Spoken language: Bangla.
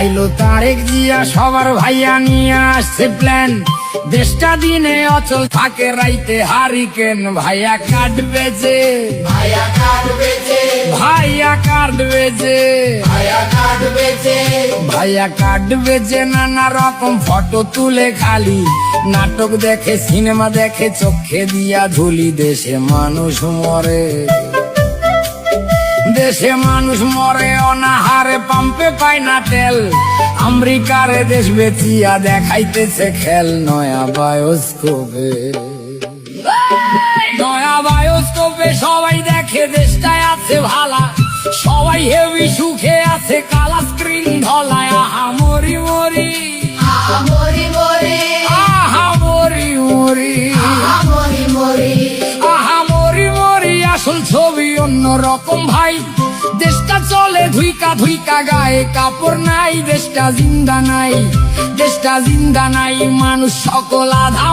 আইলো তারেক জিয়া সবার ভাইয়া নিয়ে আসছে প্ল্যান, দেশটা দিনে অচল থাকে রাইতে হারিকেন। ভাইয়া কাটবে যে, ভাইয়া কাটবে যে, ভাইয়া কাটবে যে, ভাইয়া কাটবে যে, ভাইয়া কাটবে যে, নানা রকম ফটো তুলে খালি নাটক দেখে সিনেমা দেখে চোখে দিয়া ধুলি। দেশে মানুষ মরে, দেশে মানুষ মরে অনাহারে, পাম্পে পায় না তেল, আমেরিকারে দেশ বেচিয়া দেখাইতেছে খেল। নয়া বায়োস্কোপে, নয়া বায়োস্কোপে সবাই দেখে দেশটায় আছে ভালা, সবাই হেভি সুখে আছে, কালা স্ক্রিন ধলায়। আহা মরি মরি, আহা মরি মরি, আহা মরি মরি, আহা মরি মরি, আহা মরি মরি। আসল ছবি অন্য রকম ভাই, দেশটা চলে ধুইকা ধুইকা, গায়ে কাপড় নাই, দেশটা জিন্দা নাই, দেশটা জিন্দা নাই, মানুষ সকল আধা।